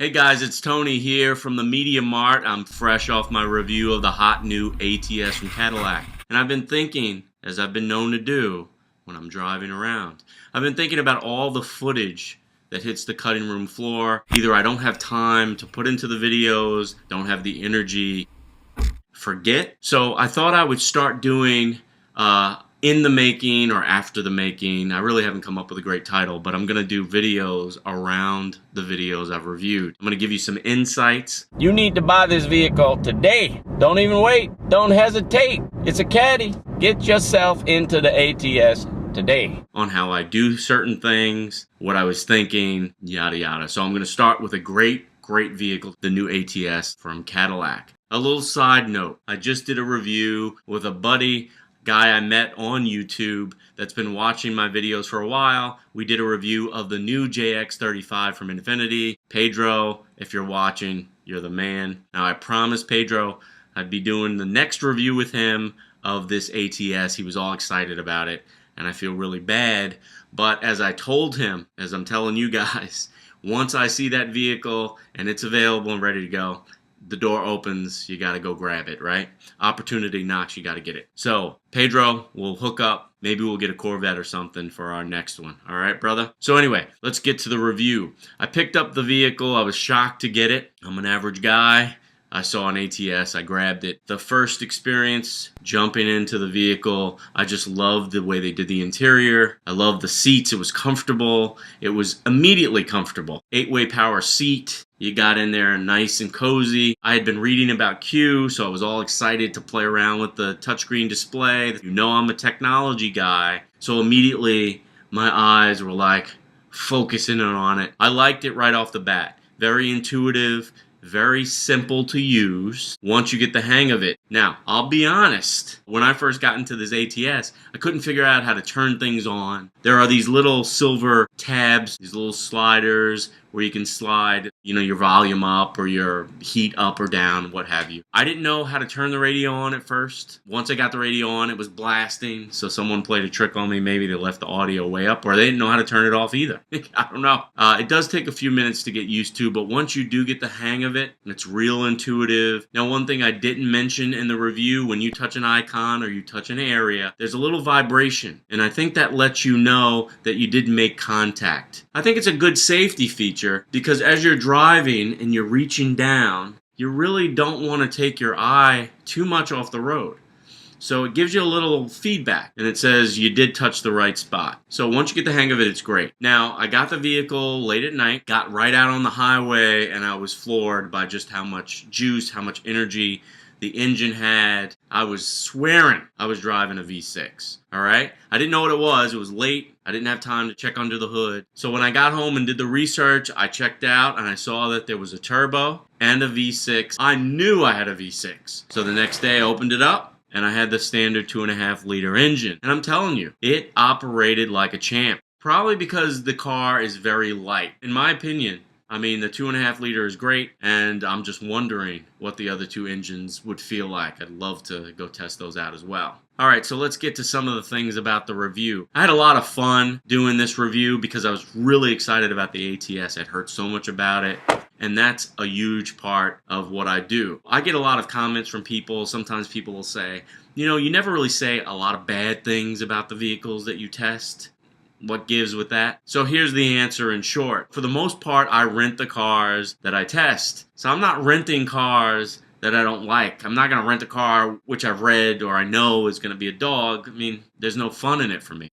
Hey guys, it's Tony here from the Media Mart. I'm fresh off my review of the hot new ATS from Cadillac. And I've been thinking, as I've been known to do when I'm driving around, I've been thinking about all the footage that hits the cutting room floor. Either I don't have time to put into the videos, don't have the energy, forget. So I thought I would start doing in the making or after the making. I really haven't come up with a great title, but I'm going to do videos around the videos I've reviewed. I'm going to give you some insights. You need to buy this vehicle today. Don't even wait. Don't hesitate. It's a Caddy. Get yourself into the ATS today. On how I do certain things, what I was thinking, yada yada. So I'm going to start with a great vehicle, the new ATS from Cadillac. A little side note, I just did a review with a guy I met on YouTube that's been watching my videos for a while. We did a review of the new JX35 from Infiniti. Pedro, if you're watching, you're the man. Now I promised Pedro I'd be doing the next review with him of this ATS. He was all excited about it, and I feel really bad. But as I told him, as I'm telling you guys, once I see that vehicle and it's available and ready to go, the door opens, you gotta go grab it, right? Opportunity knocks, you gotta get it. So, Pedro, we'll hook up. Maybe we'll get a Corvette or something for our next one. All right, brother? So anyway, let's get to the review. I picked up the vehicle. I was shocked to get it. I'm an average guy. I saw an ATS, I grabbed it. The first experience, jumping into the vehicle, I just loved the way they did the interior. I loved the seats, it was comfortable. It was immediately comfortable. 8-way power seat. You got in there nice and cozy. I had been reading about Q, so I was all excited to play around with the touchscreen display. You know I'm a technology guy, so immediately my eyes were like focusing on it. I liked it right off the bat. Very intuitive. Very simple to use once you get the hang of it. Now, I'll be honest, when I first got into this ATS, I couldn't figure out how to turn things on. There are these little silver tabs, these little sliders where you can slide, your volume up or your heat up or down, what have you. I didn't know how to turn the radio on at first. Once I got the radio on, it was blasting, so someone played a trick on me. Maybe they left the audio way up, or they didn't know how to turn it off either. I don't know. It does take a few minutes to get used to, but once you do get the hang of it, it's real intuitive. Now, one thing I didn't mention in the review, when you touch an icon or you touch an area, there's a little vibration, and I think that lets you know that you did make contact. I think it's a good safety feature because as you're driving and you're reaching down, you really don't want to take your eye too much off the road. So it gives you a little feedback, and it says you did touch the right spot. So once you get the hang of it, it's great. Now, I got the vehicle late at night, got right out on the highway, and I was floored by just how much juice, how much energy the engine had. I was swearing I was driving a V6, all right? I didn't know what it was. It was late. I didn't have time to check under the hood. So when I got home and did the research, I checked out and I saw that there was a turbo and a V6. I knew I had a V6. So the next day I opened it up and I had the standard 2.5-liter engine. And I'm telling you, it operated like a champ. Probably because the car is very light. In my opinion, the 2.5-liter is great, and I'm just wondering what the other two engines would feel like. I'd love to go test those out as well. All right, so let's get to some of the things about the review. I had a lot of fun doing this review because I was really excited about the ATS. I'd heard so much about it, and that's a huge part of what I do. I get a lot of comments from people. Sometimes people will say, you never really say a lot of bad things about the vehicles that you test. What gives with that? So here's the answer in short. For the most part, I rent the cars that I test. So I'm not renting cars that I don't like. I'm not going to rent a car which I've read or I know is going to be a dog. There's no fun in it for me.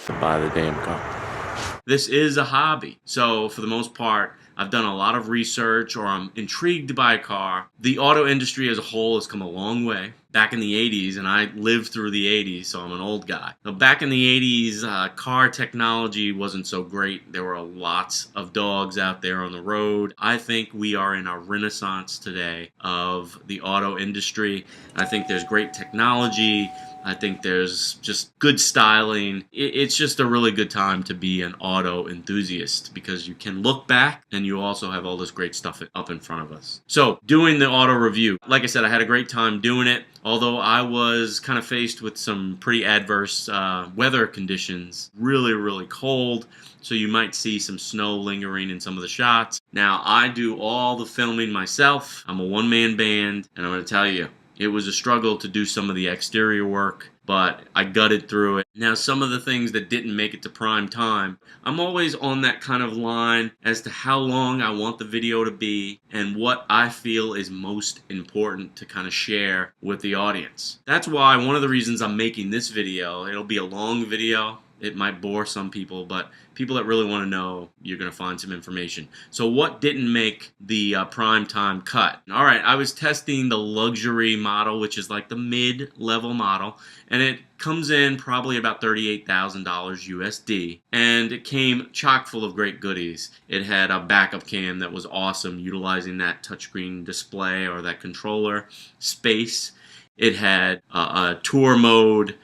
Buy the damn car. This is a hobby. So for the most part, I've done a lot of research or I'm intrigued by a car. The auto industry as a whole has come a long way. Back in the 80s, and I lived through the 80s, so I'm an old guy. Now, back in the 80s, car technology wasn't so great. There were lots of dogs out there on the road. I think we are in a renaissance today of the auto industry. I think there's great technology. I think there's just good styling. It's just a really good time to be an auto enthusiast because you can look back and you also have all this great stuff up in front of us. So doing the auto review, like I said, I had a great time doing it, although I was kind of faced with some pretty adverse weather conditions, really cold. So you might see some snow lingering in some of the shots. Now, I do all the filming myself. I'm a one-man band, and I'm going to tell you, it was a struggle to do some of the exterior work, but I gutted through it. Now, some of the things that didn't make it to prime time, I'm always on that kind of line as to how long I want the video to be and what I feel is most important to kind of share with the audience. That's why one of the reasons I'm making this video, it'll be a long video. It might bore some people, but people that really want to know, you're going to find some information. So what didn't make the prime time cut? All right, I was testing the luxury model, which is like the mid-level model, and it comes in probably about $38,000 USD, and it came chock full of great goodies. It had a backup cam that was awesome, utilizing that touchscreen display or that controller space. It had a tour mode,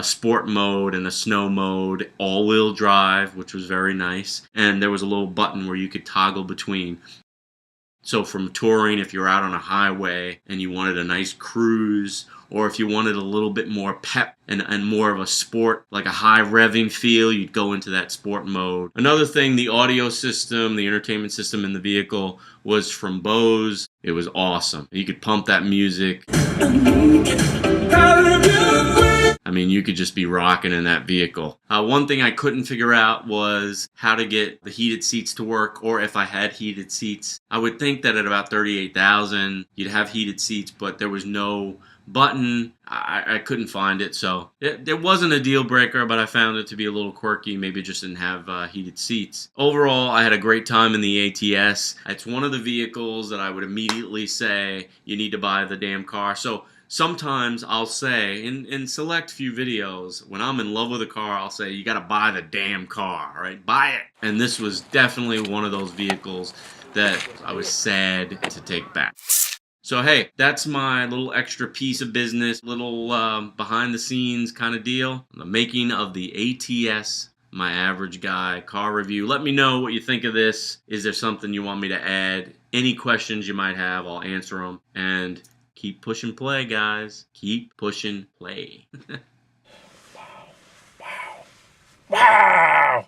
sport mode, and a snow mode, all-wheel drive, which was very nice. And there was a little button where you could toggle between. So from touring, if you're out on a highway and you wanted a nice cruise, or if you wanted a little bit more pep and more of a sport, like a high revving feel, you'd go into that sport mode. Another thing, the audio system, the entertainment system in the vehicle was from Bose. It was awesome. You could pump that music. I mean, you could just be rocking in that vehicle. One thing I couldn't figure out was how to get the heated seats to work, or if I had heated seats. I would think that at about $38,000, you'd have heated seats, but there was no button. I couldn't find it, so it wasn't a deal breaker, but I found it to be a little quirky. Maybe it just didn't have heated seats. Overall, I had a great time in the ATS. It's one of the vehicles that I would immediately say you need to buy the damn car. So sometimes I'll say, in select few videos, when I'm in love with a car, I'll say, you gotta buy the damn car, all right? Buy it. And this was definitely one of those vehicles that I was sad to take back. So hey, that's my little extra piece of business, little behind the scenes kind of deal. The making of the ATS, my average guy car review. Let me know what you think of this. Is there something you want me to add? Any questions you might have, I'll answer them. And keep pushing play, guys. Keep pushing play. Wow.